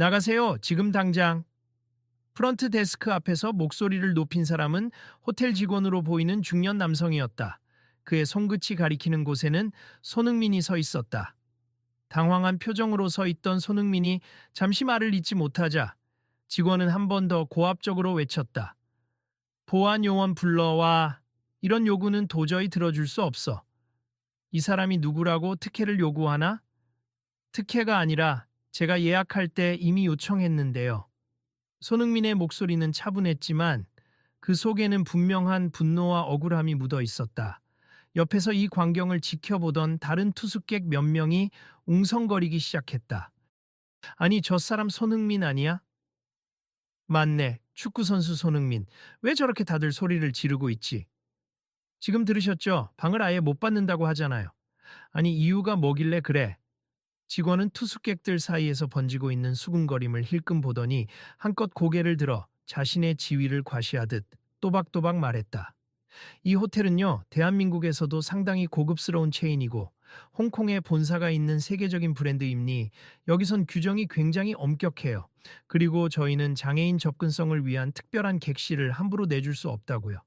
나가세요. 지금 당장. 프런트 데스크 앞에서 목소리를 높인 사람은 호텔 직원으로 보이는 중년 남성이었다. 그의 손끝이 가리키는 곳에는 손흥민이 서 있었다. 당황한 표정으로 서 있던 손흥민이 잠시 말을 잇지 못하자 직원은 한 번 더 고압적으로 외쳤다. 보안 요원 불러와. 이런 요구는 도저히 들어줄 수 없어. 이 사람이 누구라고 특혜를 요구하나? 특혜가 아니라 제가 예약할 때 이미 요청했는데요. 손흥민의 목소리는 차분했지만 그 속에는 분명한 분노와 억울함이 묻어 있었다. 옆에서 이 광경을 지켜보던 다른 투숙객 몇 명이 웅성거리기 시작했다. 아니, 저 사람 손흥민 아니야? 맞네. 축구선수 손흥민. 왜 저렇게 다들 소리를 지르고 있지? 지금 들으셨죠? 방을 아예 못 받는다고 하잖아요. 아니, 이유가 뭐길래 그래? 직원은 투숙객들 사이에서 번지고 있는 수군거림을 힐끔 보더니 한껏 고개를 들어 자신의 지위를 과시하듯 또박또박 말했다. 이 호텔은요, 대한민국에서도 상당히 고급스러운 체인이고 홍콩에 본사가 있는 세계적인 브랜드임니 여기선 규정이 굉장히 엄격해요. 그리고 저희는 장애인 접근성을 위한 특별한 객실을 함부로 내줄 수 없다고요.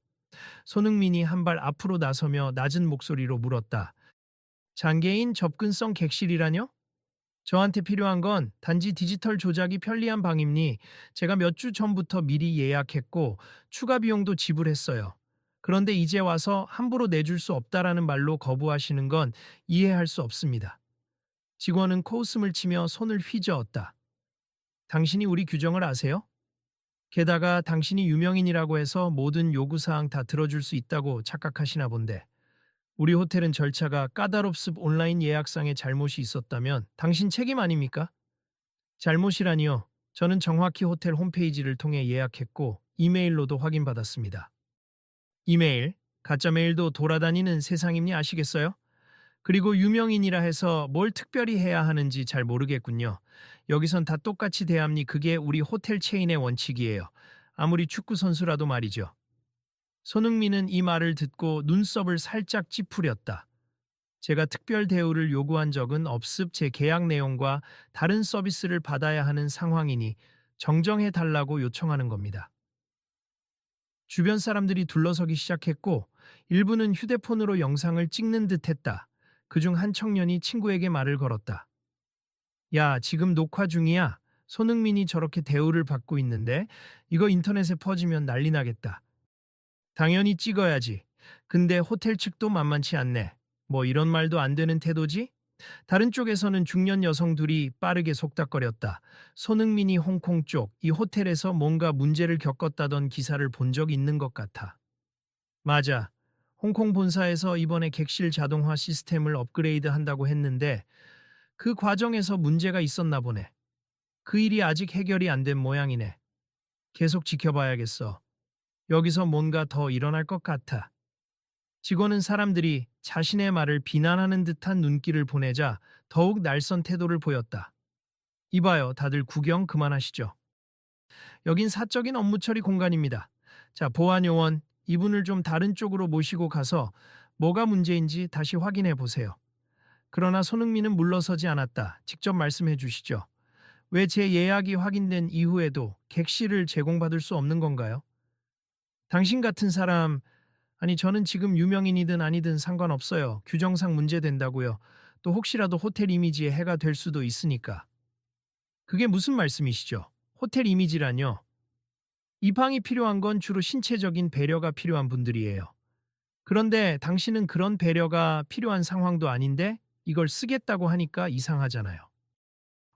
손흥민이 한 발 앞으로 나서며 낮은 목소리로 물었다. 장애인 접근성 객실이라뇨? 저한테 필요한 건 단지 디지털 조작이 편리한 방입니 제가 몇 주 전부터 미리 예약했고 추가 비용도 지불했어요. 그런데 이제 와서 함부로 내줄 수 없다라는 말로 거부하시는 건 이해할 수 없습니다. 직원은 코웃음을 치며 손을 휘저었다. 당신이 우리 규정을 아세요? 게다가 당신이 유명인이라고 해서 모든 요구사항 다 들어줄 수 있다고 착각하시나 본데. 우리 호텔은 절차가 까다롭습 온라인 예약상에 잘못이 있었다면 당신 책임 아닙니까? 잘못이라니요. 저는 정확히 호텔 홈페이지를 통해 예약했고 이메일로도 확인받았습니다. 이메일, 가짜 메일도 돌아다니는 세상임니 아시겠어요? 그리고 유명인이라 해서 뭘 특별히 해야 하는지 잘 모르겠군요. 여기선 다 똑같이 대합니 그게 우리 호텔 체인의 원칙이에요. 아무리 축구 선수라도 말이죠. 손흥민은 이 말을 듣고 눈썹을 살짝 찌푸렸다. 제가 특별 대우를 요구한 적은 없습 제 계약 내용과 다른 서비스를 받아야 하는 상황이니 정정해 달라고 요청하는 겁니다. 주변 사람들이 둘러서기 시작했고 일부는 휴대폰으로 영상을 찍는 듯 했다. 그중 한 청년이 친구에게 말을 걸었다. 야, 지금 녹화 중이야. 손흥민이 저렇게 대우를 받고 있는데 이거 인터넷에 퍼지면 난리 나겠다. 당연히 찍어야지. 근데 호텔 측도 만만치 않네. 뭐 이런 말도 안 되는 태도지? 다른 쪽에서는 중년 여성 둘이 빠르게 속닥거렸다. 손흥민이 홍콩 쪽 이 호텔에서 뭔가 문제를 겪었다던 기사를 본 적 있는 것 같아. 맞아. 홍콩 본사에서 이번에 객실 자동화 시스템을 업그레이드 한다고 했는데 그 과정에서 문제가 있었나 보네. 그 일이 아직 해결이 안 된 모양이네. 계속 지켜봐야겠어. 여기서 뭔가 더 일어날 것 같아. 직원은 사람들이 자신의 말을 비난하는 듯한 눈길을 보내자 더욱 날선 태도를 보였다. 이봐요, 다들 구경 그만하시죠. 여긴 사적인 업무 처리 공간입니다. 자, 보안 요원, 이분을 좀 다른 쪽으로 모시고 가서 뭐가 문제인지 다시 확인해 보세요. 그러나 손흥민은 물러서지 않았다. 직접 말씀해 주시죠. 왜 제 예약이 확인된 이후에도 객실을 제공받을 수 없는 건가요? 당신 같은 사람, 아니 저는 지금 유명인이든 아니든 상관없어요. 규정상 문제된다고요. 또 혹시라도 호텔 이미지에 해가 될 수도 있으니까. 그게 무슨 말씀이시죠? 호텔 이미지라뇨? 이 방이 필요한 건 주로 신체적인 배려가 필요한 분들이에요. 그런데 당신은 그런 배려가 필요한 상황도 아닌데 이걸 쓰겠다고 하니까 이상하잖아요.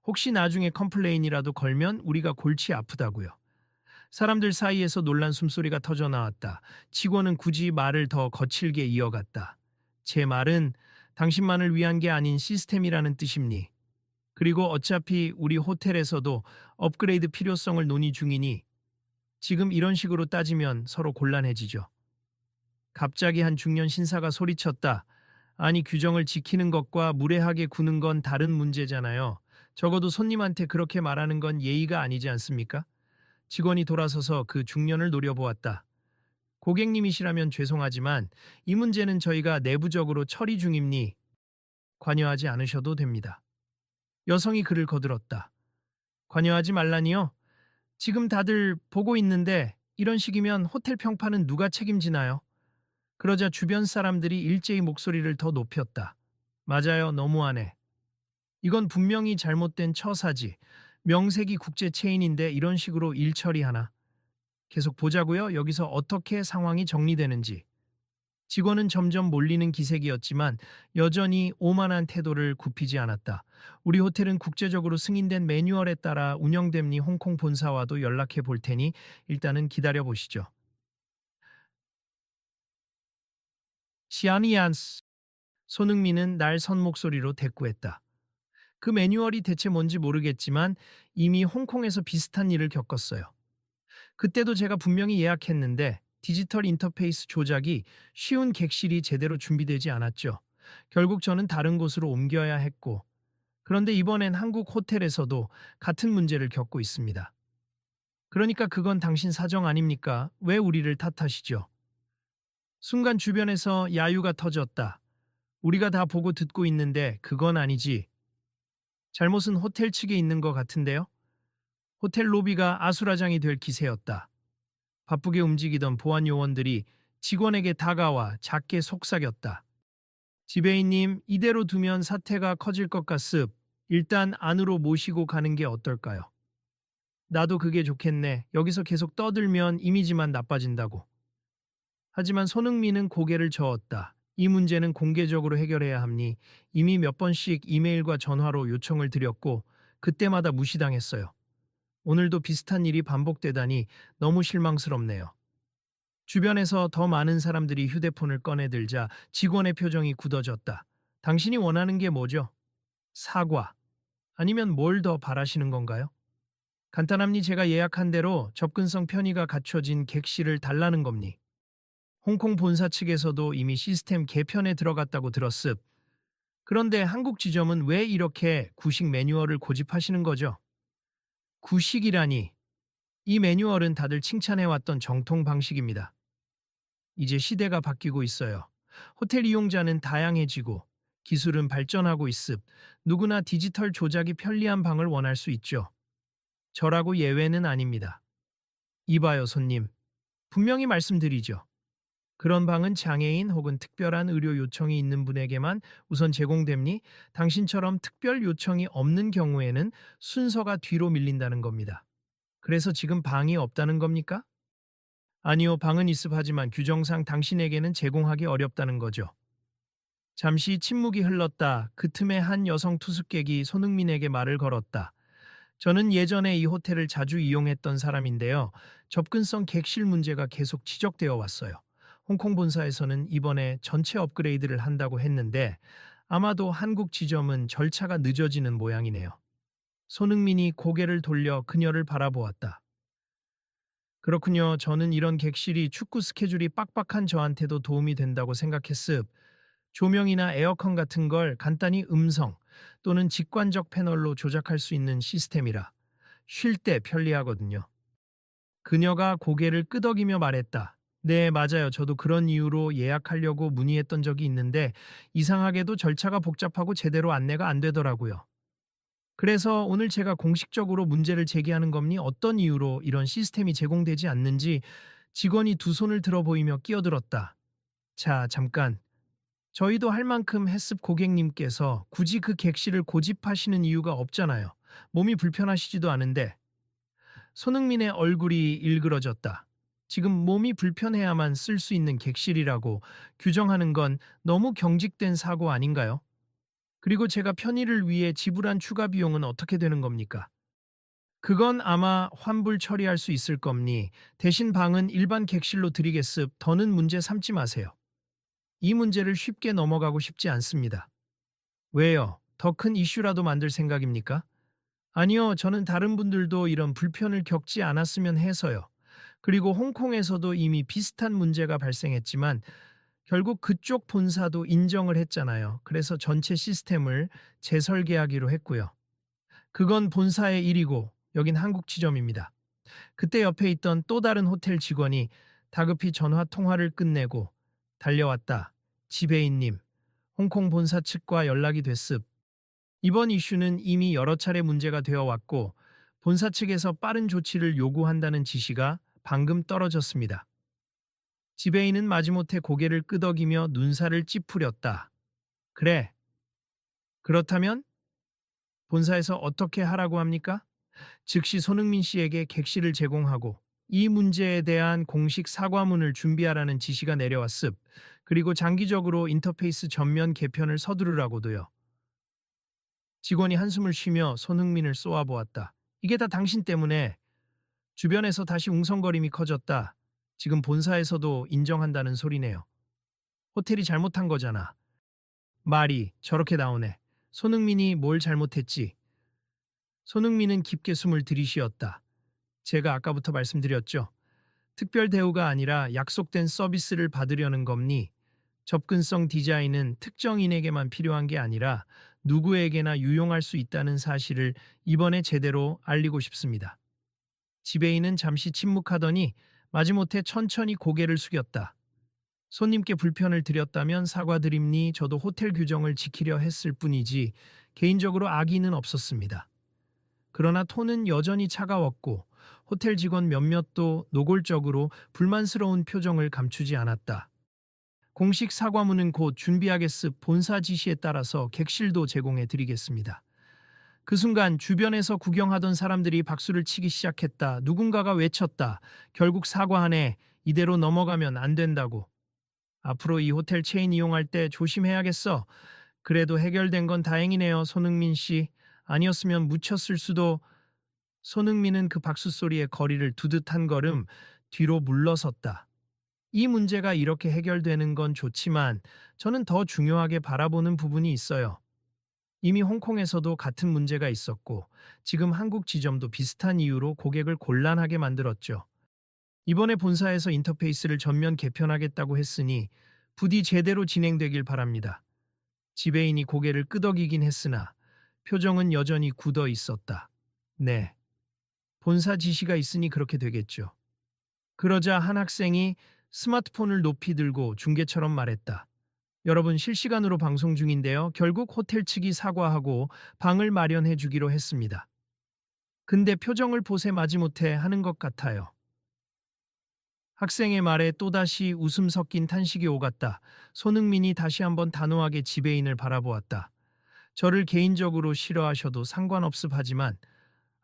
혹시 나중에 컴플레인이라도 걸면 우리가 골치 아프다고요. 사람들 사이에서 놀란 숨소리가 터져 나왔다. 직원은 굳이 말을 더 거칠게 이어갔다. 제 말은 당신만을 위한 게 아닌 시스템이라는 뜻입니. 그리고 어차피 우리 호텔에서도 업그레이드 필요성을 논의 중이니 지금 이런 식으로 따지면 서로 곤란해지죠. 갑자기 한 중년 신사가 소리쳤다. 아니 규정을 지키는 것과 무례하게 구는 건 다른 문제잖아요. 적어도 손님한테 그렇게 말하는 건 예의가 아니지 않습니까? 직원이 돌아서서 그 중년을 노려보았다. 고객님이시라면 죄송하지만 이 문제는 저희가 내부적으로 처리 중임니 관여하지 않으셔도 됩니다. 여성이 그를 거들었다. 관여하지 말라니요? 지금 다들 보고 있는데 이런 식이면 호텔 평판은 누가 책임지나요? 그러자 주변 사람들이 일제히 목소리를 더 높였다. 맞아요, 너무하네. 이건 분명히 잘못된 처사지. 명색이 국제 체인인데 이런 식으로 일 처리하나? 계속 보자고요. 여기서 어떻게 상황이 정리되는지. 직원은 점점 몰리는 기색이었지만 여전히 오만한 태도를 굽히지 않았다. 우리 호텔은 국제적으로 승인된 매뉴얼에 따라 운영됨니 홍콩 본사와도 연락해 볼 테니 일단은 기다려 보시죠. 시아니안스. 손흥민은 날 선 목소리로 대꾸했다. 그 매뉴얼이 대체 뭔지 모르겠지만 이미 홍콩에서 비슷한 일을 겪었어요. 그때도 제가 분명히 예약했는데 디지털 인터페이스 조작이 쉬운 객실이 제대로 준비되지 않았죠. 결국 저는 다른 곳으로 옮겨야 했고, 그런데 이번엔 한국 호텔에서도 같은 문제를 겪고 있습니다. 그러니까 그건 당신 사정 아닙니까? 왜 우리를 탓하시죠? 순간 주변에서 야유가 터졌다. 우리가 다 보고 듣고 있는데 그건 아니지. 잘못은 호텔 측에 있는 것 같은데요? 호텔 로비가 아수라장이 될 기세였다. 바쁘게 움직이던 보안 요원들이 직원에게 다가와 작게 속삭였다. 지배인님, 이대로 두면 사태가 커질 것 같습. 일단 안으로 모시고 가는 게 어떨까요? 나도 그게 좋겠네. 여기서 계속 떠들면 이미지만 나빠진다고. 하지만 손흥민은 고개를 저었다. 이 문제는 공개적으로 해결해야 합니. 이미 몇 번씩 이메일과 전화로 요청을 드렸고 그때마다 무시당했어요. 오늘도 비슷한 일이 반복되다니 너무 실망스럽네요. 주변에서 더 많은 사람들이 휴대폰을 꺼내들자 직원의 표정이 굳어졌다. 당신이 원하는 게 뭐죠? 사과. 아니면 뭘 더 바라시는 건가요? 간단합니 제가 예약한 대로 접근성 편의가 갖춰진 객실을 달라는 겁니. 홍콩 본사 측에서도 이미 시스템 개편에 들어갔다고 들었습. 그런데 한국 지점은 왜 이렇게 구식 매뉴얼을 고집하시는 거죠? 구식이라니. 이 매뉴얼은 다들 칭찬해왔던 정통 방식입니다. 이제 시대가 바뀌고 있어요. 호텔 이용자는 다양해지고 기술은 발전하고 있습. 누구나 디지털 조작이 편리한 방을 원할 수 있죠. 저라고 예외는 아닙니다. 이봐요, 손님. 분명히 말씀드리죠. 그런 방은 장애인 혹은 특별한 의료 요청이 있는 분에게만 우선 제공됩니? 당신처럼 특별 요청이 없는 경우에는 순서가 뒤로 밀린다는 겁니다. 그래서 지금 방이 없다는 겁니까? 아니요, 방은 있습하지만 규정상 당신에게는 제공하기 어렵다는 거죠. 잠시 침묵이 흘렀다. 그 틈에 한 여성 투숙객이 손흥민에게 말을 걸었다. 저는 예전에 이 호텔을 자주 이용했던 사람인데요. 접근성 객실 문제가 계속 지적되어 왔어요. 홍콩 본사에서는 이번에 전체 업그레이드를 한다고 했는데 아마도 한국 지점은 절차가 늦어지는 모양이네요. 손흥민이 고개를 돌려 그녀를 바라보았다. 그렇군요. 저는 이런 객실이 축구 스케줄이 빡빡한 저한테도 도움이 된다고 생각했습. 조명이나 에어컨 같은 걸 간단히 음성 또는 직관적 패널로 조작할 수 있는 시스템이라 쉴 때 편리하거든요. 그녀가 고개를 끄덕이며 말했다. 네, 맞아요. 저도 그런 이유로 예약하려고 문의했던 적이 있는데 이상하게도 절차가 복잡하고 제대로 안내가 안 되더라고요. 그래서 오늘 제가 공식적으로 문제를 제기하는 겁니 어떤 이유로 이런 시스템이 제공되지 않는지 직원이 두 손을 들어 보이며 끼어들었다. 자, 잠깐. 저희도 할 만큼 했습 고객님께서 굳이 그 객실을 고집하시는 이유가 없잖아요. 몸이 불편하시지도 않은데. 손흥민의 얼굴이 일그러졌다. 지금 몸이 불편해야만 쓸 수 있는 객실이라고 규정하는 건 너무 경직된 사고 아닌가요? 그리고 제가 편의를 위해 지불한 추가 비용은 어떻게 되는 겁니까? 그건 아마 환불 처리할 수 있을 겁니. 대신 방은 일반 객실로 드리겠습. 더는 문제 삼지 마세요. 이 문제를 쉽게 넘어가고 싶지 않습니다. 왜요? 더 큰 이슈라도 만들 생각입니까? 아니요, 저는 다른 분들도 이런 불편을 겪지 않았으면 해서요. 그리고 홍콩에서도 이미 비슷한 문제가 발생했지만 결국 그쪽 본사도 인정을 했잖아요. 그래서 전체 시스템을 재설계하기로 했고요. 그건 본사의 일이고 여긴 한국 지점입니다. 그때 옆에 있던 또 다른 호텔 직원이 다급히 전화 통화를 끝내고 달려왔다. 지배인님, 홍콩 본사 측과 연락이 됐습. 이번 이슈는 이미 여러 차례 문제가 되어 왔고 본사 측에서 빠른 조치를 요구한다는 지시가 방금 떨어졌습니다. 지배인은 마지못해 고개를 끄덕이며 눈살을 찌푸렸다. 그래. 그렇다면 본사에서 어떻게 하라고 합니까? 즉시 손흥민 씨에게 객실을 제공하고 이 문제에 대한 공식 사과문을 준비하라는 지시가 내려왔습. 그리고 장기적으로 인터페이스 전면 개편을 서두르라고도요. 직원이 한숨을 쉬며 손흥민을 쏘아보았다. 이게 다 당신 때문에 주변에서 다시 웅성거림이 커졌다. 지금 본사에서도 인정한다는 소리네요. 호텔이 잘못한 거잖아. 말이 저렇게 나오네. 손흥민이 뭘 잘못했지? 손흥민은 깊게 숨을 들이쉬었다. 제가 아까부터 말씀드렸죠. 특별 대우가 아니라 약속된 서비스를 받으려는 겁니. 접근성 디자인은 특정인에게만 필요한 게 아니라 누구에게나 유용할 수 있다는 사실을 이번에 제대로 알리고 싶습니다. 지배인은 잠시 침묵하더니 마지못해 천천히 고개를 숙였다. 손님께 불편을 드렸다면 사과드립니. 저도 호텔 규정을 지키려 했을 뿐이지 개인적으로 악의는 없었습니다. 그러나 톤은 여전히 차가웠고 호텔 직원 몇몇도 노골적으로 불만스러운 표정을 감추지 않았다. 공식 사과문은 곧 준비하겠습. 본사 지시에 따라서 객실도 제공해 드리겠습니다. 그 순간 주변에서 구경하던 사람들이 박수를 치기 시작했다. 누군가가 외쳤다. 결국 사과하네. 이대로 넘어가면 안 된다고. 앞으로 이 호텔 체인 이용할 때 조심해야겠어. 그래도 해결된 건 다행이네요. 손흥민 씨. 아니었으면 묻혔을 수도. 손흥민은 그 박수 소리에 거리를 두듯 한 걸음 뒤로 물러섰다. 이 문제가 이렇게 해결되는 건 좋지만 저는 더 중요하게 바라보는 부분이 있어요. 이미 홍콩에서도 같은 문제가 있었고 지금 한국 지점도 비슷한 이유로 고객을 곤란하게 만들었죠. 이번에 본사에서 인터페이스를 전면 개편하겠다고 했으니 부디 제대로 진행되길 바랍니다. 지배인이 고개를 끄덕이긴 했으나 표정은 여전히 굳어 있었다. 네. 본사 지시가 있으니 그렇게 되겠죠. 그러자 한 학생이 스마트폰을 높이 들고 중계처럼 말했다. 여러분 실시간으로 방송 중인데요. 결국 호텔 측이 사과하고 방을 마련해 주기로 했습니다. 근데 표정을 보세 마지못해 하는 것 같아요. 학생의 말에 또다시 웃음 섞인 탄식이 오갔다. 손흥민이 다시 한번 단호하게 지배인을 바라보았다. 저를 개인적으로 싫어하셔도 상관없습 하지만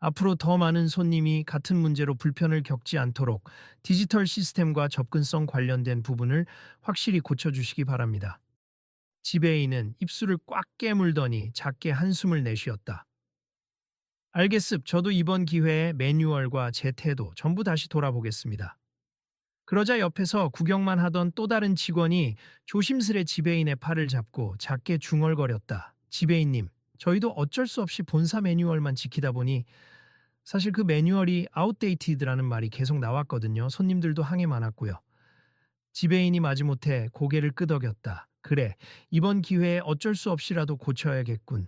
앞으로 더 많은 손님이 같은 문제로 불편을 겪지 않도록 디지털 시스템과 접근성 관련된 부분을 확실히 고쳐주시기 바랍니다. 지배인은 입술을 꽉 깨물더니 작게 한숨을 내쉬었다. 알겠습. 저도 이번 기회에 매뉴얼과 제 태도 전부 다시 돌아보겠습니다. 그러자 옆에서 구경만 하던 또 다른 직원이 조심스레 지배인의 팔을 잡고 작게 중얼거렸다. 지배인님, 저희도 어쩔 수 없이 본사 매뉴얼만 지키다 보니 사실 그 매뉴얼이 아웃데이티드라는 말이 계속 나왔거든요. 손님들도 항해 많았고요. 지배인이 마지못해 고개를 끄덕였다. 그래, 이번 기회에 어쩔 수 없이라도 고쳐야겠군.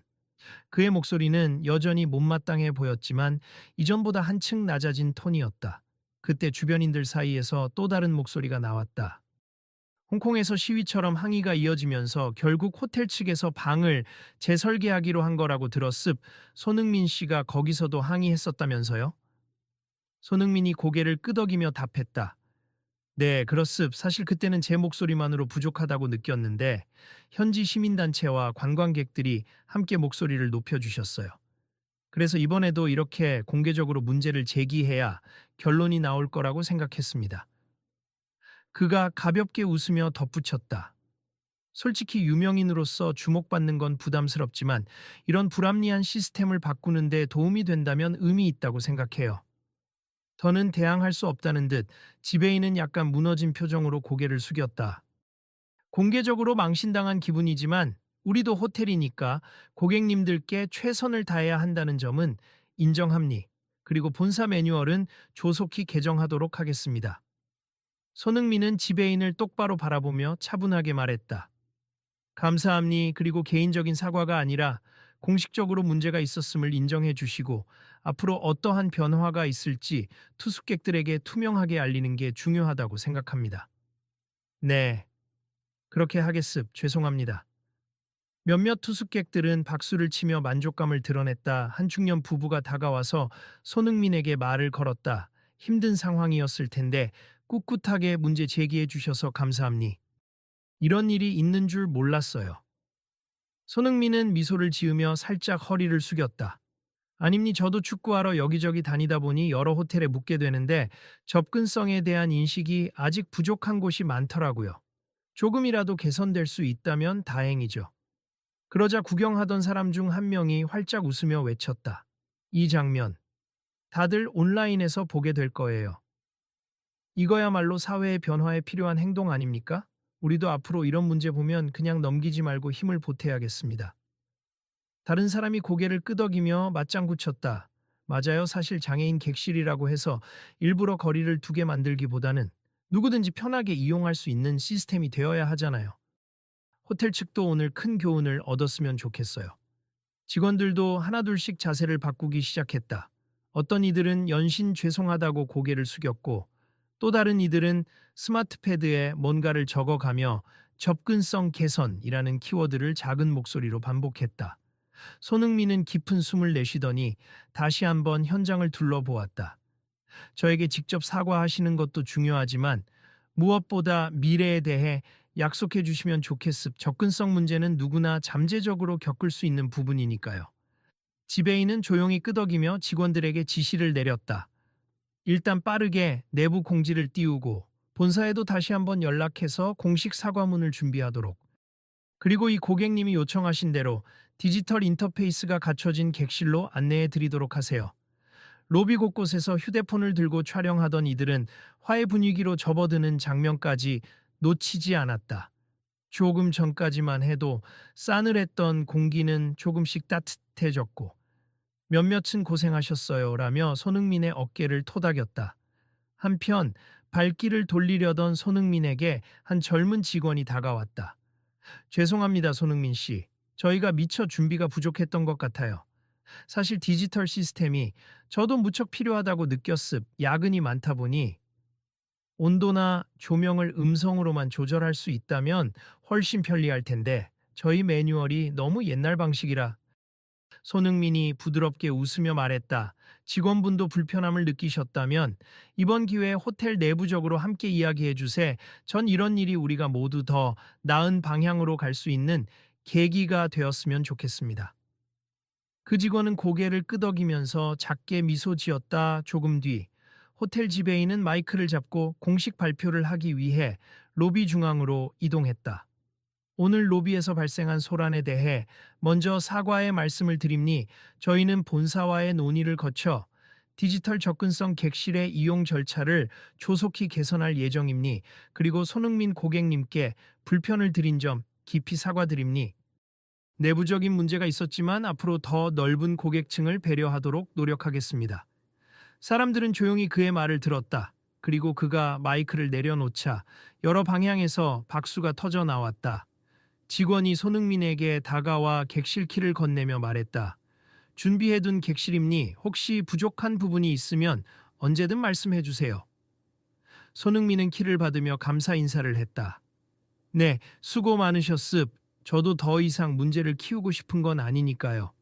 그의 목소리는 여전히 못마땅해 보였지만 이전보다 한층 낮아진 톤이었다. 그때 주변인들 사이에서 또 다른 목소리가 나왔다. 홍콩에서 시위처럼 항의가 이어지면서 결국 호텔 측에서 방을 재설계하기로 한 거라고 들었습. 손흥민 씨가 거기서도 항의했었다면서요? 손흥민이 고개를 끄덕이며 답했다. 네, 그렇습. 사실 그때는 제 목소리만으로 부족하다고 느꼈는데 현지 시민단체와 관광객들이 함께 목소리를 높여주셨어요. 그래서 이번에도 이렇게 공개적으로 문제를 제기해야 결론이 나올 거라고 생각했습니다. 그가 가볍게 웃으며 덧붙였다. 솔직히 유명인으로서 주목받는 건 부담스럽지만 이런 불합리한 시스템을 바꾸는 데 도움이 된다면 의미 있다고 생각해요. 더는 대항할 수 없다는 듯 지배인은 약간 무너진 표정으로 고개를 숙였다. 공개적으로 망신당한 기분이지만 우리도 호텔이니까 고객님들께 최선을 다해야 한다는 점은 인정합니. 그리고 본사 매뉴얼은 조속히 개정하도록 하겠습니다. 손흥민은 지배인을 똑바로 바라보며 차분하게 말했다. 감사합니. 그리고 개인적인 사과가 아니라 공식적으로 문제가 있었음을 인정해 주시고 앞으로 어떠한 변화가 있을지 투숙객들에게 투명하게 알리는 게 중요하다고 생각합니다. 네, 그렇게 하겠습. 죄송합니다. 몇몇 투숙객들은 박수를 치며 만족감을 드러냈다. 한 중년 부부가 다가와서 손흥민에게 말을 걸었다. 힘든 상황이었을 텐데 꿋꿋하게 문제 제기해 주셔서 감사합니. 이런 일이 있는 줄 몰랐어요. 손흥민은 미소를 지으며 살짝 허리를 숙였다. 아닙니 저도 축구하러 여기저기 다니다 보니 여러 호텔에 묵게 되는데 접근성에 대한 인식이 아직 부족한 곳이 많더라고요. 조금이라도 개선될 수 있다면 다행이죠. 그러자 구경하던 사람 중 한 명이 활짝 웃으며 외쳤다. 이 장면, 다들 온라인에서 보게 될 거예요. 이거야말로 사회의 변화에 필요한 행동 아닙니까? 우리도 앞으로 이런 문제 보면 그냥 넘기지 말고 힘을 보태야겠습니다. 다른 사람이 고개를 끄덕이며 맞장구 쳤다. 맞아요. 사실 장애인 객실이라고 해서 일부러 거리를 두게 만들기보다는 누구든지 편하게 이용할 수 있는 시스템이 되어야 하잖아요. 호텔 측도 오늘 큰 교훈을 얻었으면 좋겠어요. 직원들도 하나둘씩 자세를 바꾸기 시작했다. 어떤 이들은 연신 죄송하다고 고개를 숙였고 또 다른 이들은 스마트패드에 뭔가를 적어가며 접근성 개선이라는 키워드를 작은 목소리로 반복했다. 손흥민은 깊은 숨을 내쉬더니 다시 한번 현장을 둘러보았다. 저에게 직접 사과하시는 것도 중요하지만 무엇보다 미래에 대해 약속해 주시면 좋겠습. 접근성 문제는 누구나 잠재적으로 겪을 수 있는 부분이니까요. 지배인은 조용히 끄덕이며 직원들에게 지시를 내렸다. 일단 빠르게 내부 공지를 띄우고 본사에도 다시 한번 연락해서 공식 사과문을 준비하도록. 그리고 이 고객님이 요청하신 대로 디지털 인터페이스가 갖춰진 객실로 안내해 드리도록 하세요. 로비 곳곳에서 휴대폰을 들고 촬영하던 이들은 화해 분위기로 접어드는 장면까지 놓치지 않았다. 조금 전까지만 해도 싸늘했던 공기는 조금씩 따뜻해졌고 몇몇은 고생하셨어요 라며 손흥민의 어깨를 토닥였다. 한편 발길을 돌리려던 손흥민에게 한 젊은 직원이 다가왔다. 죄송합니다 손흥민 씨. 저희가 미처 준비가 부족했던 것 같아요. 사실 디지털 시스템이 저도 무척 필요하다고 느꼈습. 야근이 많다 보니 온도나 조명을 음성으로만 조절할 수 있다면 훨씬 편리할 텐데 저희 매뉴얼이 너무 옛날 방식이라. 손흥민이 부드럽게 웃으며 말했다. 직원분도 불편함을 느끼셨다면 이번 기회에 호텔 내부적으로 함께 이야기해 주세. 전 이런 일이 우리가 모두 더 나은 방향으로 갈 수 있는 계기가 되었으면 좋겠습니다. 그 직원은 고개를 끄덕이면서 작게 미소 지었다. 조금 뒤 호텔 지배인은 마이크를 잡고 공식 발표를 하기 위해 로비 중앙으로 이동했다. 오늘 로비에서 발생한 소란에 대해 먼저 사과의 말씀을 드립니 저희는 본사와의 논의를 거쳐 디지털 접근성 객실의 이용 절차를 조속히 개선할 예정입니 그리고 손흥민 고객님께 불편을 드린 점 깊이 사과드립니 내부적인 문제가 있었지만 앞으로 더 넓은 고객층을 배려하도록 노력하겠습니다. 사람들은 조용히 그의 말을 들었다. 그리고 그가 마이크를 내려놓자 여러 방향에서 박수가 터져 나왔다. 직원이 손흥민에게 다가와 객실 키를 건네며 말했다. 준비해둔 객실입니 혹시 부족한 부분이 있으면 언제든 말씀해 주세요. 손흥민은 키를 받으며 감사 인사를 했다. 네, 수고 많으셨습. 저도 더 이상 문제를 키우고 싶은 건 아니니까요.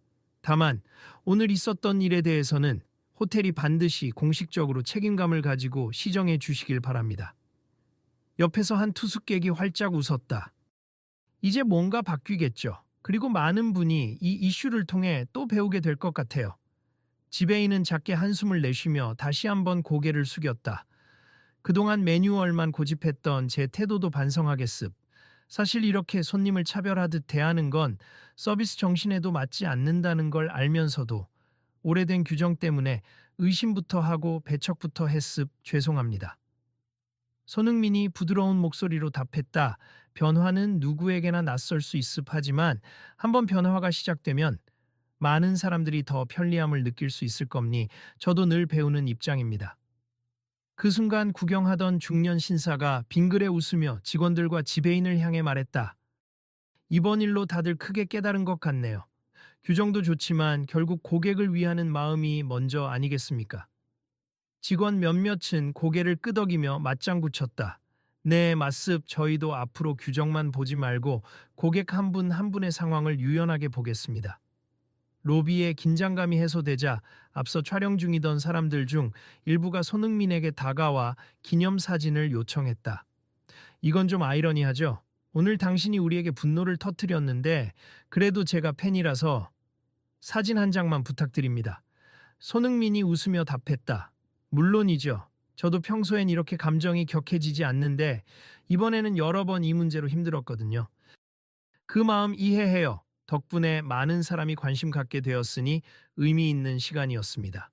다만 오늘 있었던 일에 대해서는 호텔이 반드시 공식적으로 책임감을 가지고 시정해 주시길 바랍니다. 옆에서 한 투숙객이 활짝 웃었다. 이제 뭔가 바뀌겠죠. 그리고 많은 분이 이 이슈를 통해 또 배우게 될 것 같아요. 지배인은 작게 한숨을 내쉬며 다시 한번 고개를 숙였다. 그동안 매뉴얼만 고집했던 제 태도도 반성하겠습. 사실 이렇게 손님을 차별하듯 대하는 건 서비스 정신에도 맞지 않는다는 걸 알면서도 오래된 규정 때문에 의심부터 하고 배척부터 했습. 죄송합니다. 손흥민이 부드러운 목소리로 답했다. 변화는 누구에게나 낯설 수 있습 하지만 한번 변화가 시작되면 많은 사람들이 더 편리함을 느낄 수 있을 겁니. 저도 늘 배우는 입장입니다. 그 순간 구경하던 중년 신사가 빙그레 웃으며 직원들과 지배인을 향해 말했다. 이번 일로 다들 크게 깨달은 것 같네요. 규정도 좋지만 결국 고객을 위하는 마음이 먼저 아니겠습니까? 직원 몇몇은 고개를 끄덕이며 맞장구 쳤다. 네, 맞습. 저희도 앞으로 규정만 보지 말고 고객 한 분 한 분의 상황을 유연하게 보겠습니다. 로비에 긴장감이 해소되자 앞서 촬영 중이던 사람들 중 일부가 손흥민에게 다가와 기념사진을 요청했다. 이건 좀 아이러니하죠? 오늘 당신이 우리에게 분노를 터뜨렸는데 그래도 제가 팬이라서 사진 한 장만 부탁드립니다. 손흥민이 웃으며 답했다. 물론이죠. 저도 평소엔 이렇게 감정이 격해지지 않는데 이번에는 여러 번 이 문제로 힘들었거든요. 그 마음 이해해요. 덕분에 많은 사람이 관심 갖게 되었으니 의미 있는 시간이었습니다.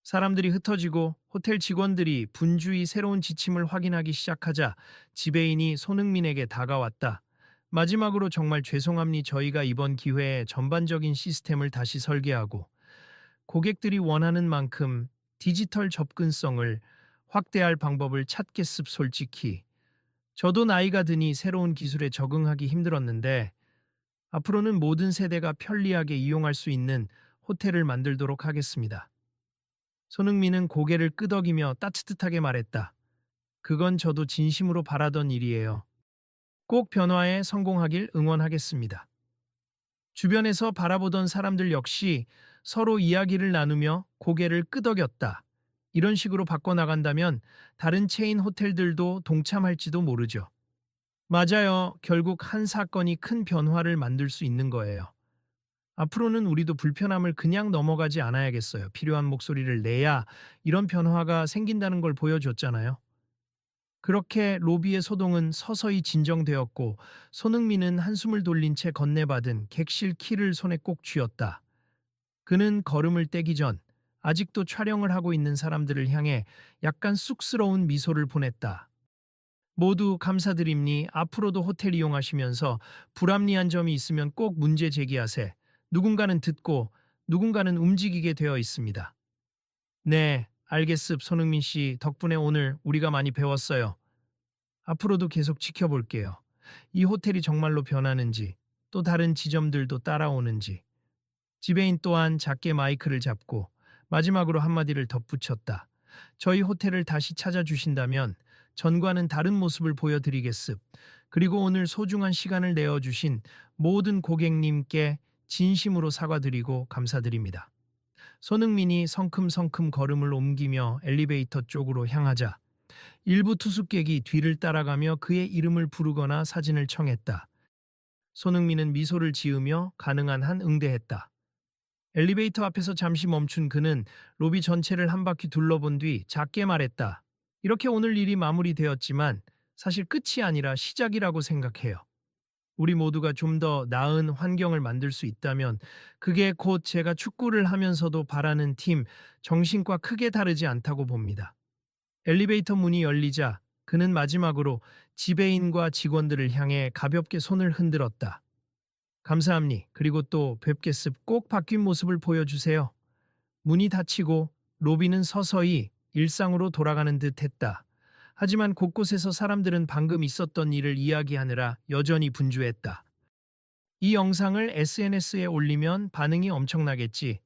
사람들이 흩어지고 호텔 직원들이 분주히 새로운 지침을 확인하기 시작하자 지배인이 손흥민에게 다가왔다. 마지막으로 정말 죄송합니 저희가 이번 기회에 전반적인 시스템을 다시 설계하고 고객들이 원하는 만큼 디지털 접근성을 확대할 방법을 찾겠습 솔직히. 저도 나이가 드니 새로운 기술에 적응하기 힘들었는데 앞으로는 모든 세대가 편리하게 이용할 수 있는 호텔을 만들도록 하겠습니다. 손흥민은 고개를 끄덕이며 따뜻하게 말했다. 그건 저도 진심으로 바라던 일이에요. 꼭 변화에 성공하길 응원하겠습니다. 주변에서 바라보던 사람들 역시 서로 이야기를 나누며 고개를 끄덕였다. 이런 식으로 바꿔나간다면 다른 체인 호텔들도 동참할지도 모르죠. 맞아요. 결국 한 사건이 큰 변화를 만들 수 있는 거예요. 앞으로는 우리도 불편함을 그냥 넘어가지 않아야겠어요. 필요한 목소리를 내야 이런 변화가 생긴다는 걸 보여줬잖아요. 그렇게 로비의 소동은 서서히 진정되었고 손흥민은 한숨을 돌린 채 건네받은 객실 키를 손에 꼭 쥐었다. 그는 걸음을 떼기 전 아직도 촬영을 하고 있는 사람들을 향해 약간 쑥스러운 미소를 보냈다. 모두 감사드립니. 앞으로도 호텔 이용하시면서 불합리한 점이 있으면 꼭 문제 제기하세. 누군가는 듣고 누군가는 움직이게 되어 있습니다. 네, 알겠습 손흥민 씨. 덕분에 오늘 우리가 많이 배웠어요. 앞으로도 계속 지켜볼게요. 이 호텔이 정말로 변하는지, 또 다른 지점들도 따라오는지. 지배인 또한 작게 마이크를 잡고 마지막으로 한마디를 덧붙였다. 저희 호텔을 다시 찾아주신다면 전과는 다른 모습을 보여드리겠습. 그리고 오늘 소중한 시간을 내어주신 모든 고객님께 진심으로 사과드리고 감사드립니다. 손흥민이 성큼성큼 걸음을 옮기며 엘리베이터 쪽으로 향하자 일부 투숙객이 뒤를 따라가며 그의 이름을 부르거나 사진을 청했다. 손흥민은 미소를 지으며 가능한 한 응대했다. 엘리베이터 앞에서 잠시 멈춘 그는 로비 전체를 한 바퀴 둘러본 뒤 작게 말했다. 이렇게 오늘 일이 마무리되었지만 사실 끝이 아니라 시작이라고 생각해요. 우리 모두가 좀 더 나은 환경을 만들 수 있다면 그게 곧 제가 축구를 하면서도 바라는 팀 정신과 크게 다르지 않다고 봅니다. 엘리베이터 문이 열리자 그는 마지막으로 지배인과 직원들을 향해 가볍게 손을 흔들었다. 감사합니. 그리고 또 뵙겠습. 꼭 바뀐 모습을 보여주세요. 문이 닫히고 로비는 서서히 일상으로 돌아가는 듯 했다. 하지만 곳곳에서 사람들은 방금 있었던 일을 이야기하느라 여전히 분주했다. 이 영상을 SNS에 올리면 반응이 엄청나겠지.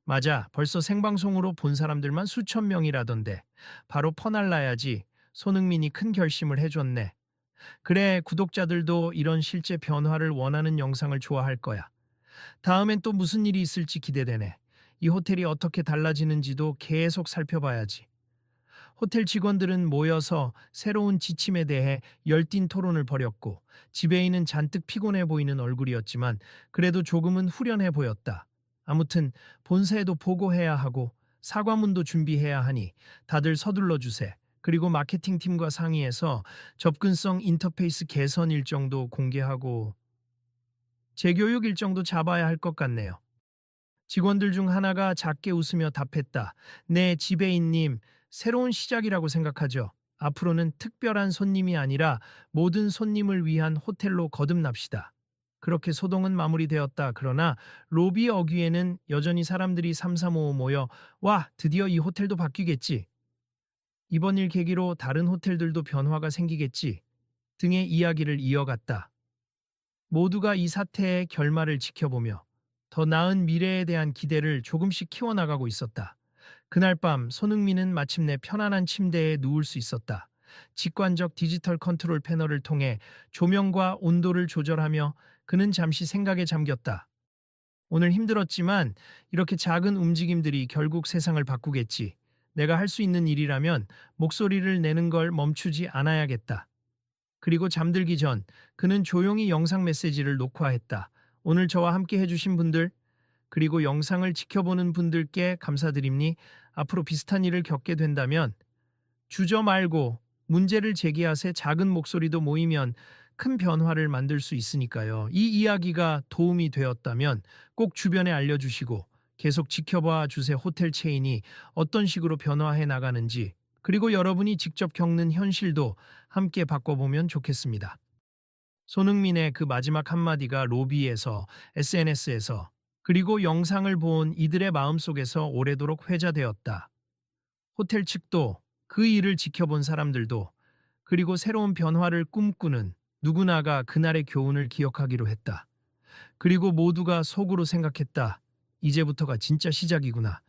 맞아, 벌써 생방송으로 본 사람들만 수천 명이라던데. 바로 퍼날라야지. 손흥민이 큰 결심을 해줬네. 그래, 구독자들도 이런 실제 변화를 원하는 영상을 좋아할 거야. 다음엔 또 무슨 일이 있을지 기대되네. 이 호텔이 어떻게 달라지는지도 계속 살펴봐야지. 호텔 직원들은 모여서 새로운 지침에 대해 열띤 토론을 벌였고 지배인은 잔뜩 피곤해 보이는 얼굴이었지만 그래도 조금은 후련해 보였다. 아무튼 본사에도 보고해야 하고 사과문도 준비해야 하니 다들 서둘러 주세. 그리고 마케팅팀과 상의해서 접근성 인터페이스 개선 일정도 공개하고 재교육 일정도 잡아야 할 것 같네요. 직원들 중 하나가 작게 웃으며 답했다. 네, 지배인님, 새로운 시작이라고 생각하죠. 앞으로는 특별한 손님이 아니라 모든 손님을 위한 호텔로 거듭납시다. 그렇게 소동은 마무리되었다. 그러나 로비 어귀에는 여전히 사람들이 삼삼오오 모여 와, 드디어 이 호텔도 바뀌겠지. 이번 일 계기로 다른 호텔들도 변화가 생기겠지. 등의 이야기를 이어갔다. 모두가 이 사태의 결말을 지켜보며 더 나은 미래에 대한 기대를 조금씩 키워나가고 있었다. 그날 밤 손흥민은 마침내 편안한 침대에 누울 수 있었다. 직관적 디지털 컨트롤 패널을 통해 조명과 온도를 조절하며 그는 잠시 생각에 잠겼다. 오늘 힘들었지만 이렇게 작은 움직임들이 결국 세상을 바꾸겠지. 내가 할 수 있는 일이라면 목소리를 내는 걸 멈추지 않아야겠다. 그리고 잠들기 전 그는 조용히 영상 메시지를 녹화했다. 오늘 저와 함께 해주신 분들, 그리고 영상을 지켜보는 분들께 감사드립니. 앞으로 비슷한 일을 겪게 된다면 주저 말고 문제를 제기하세. 작은 목소리도 모이면 큰 변화를 만들 수 있으니까요. 이 이야기가 도움이 되었다면 꼭 주변에 알려주시고 계속 지켜봐 주세요. 호텔 체인이 어떤 식으로 변화해 나가는지, 그리고 여러분이 직접 겪는 현실도 함께 바꿔보면 좋겠습니다. 손흥민의 그 마지막 한마디가 로비에서, SNS에서, 그리고 영상을 본 이들의 마음속에서 오래도록 회자되었다. 호텔 측도, 그 일을 지켜본 사람들도, 그리고 새로운 변화를 꿈꾸는 누구나가 그날의 교훈을 기억하기로 했다. 그리고 모두가 속으로 생각했다. 이제부터가 진짜 시작이구나.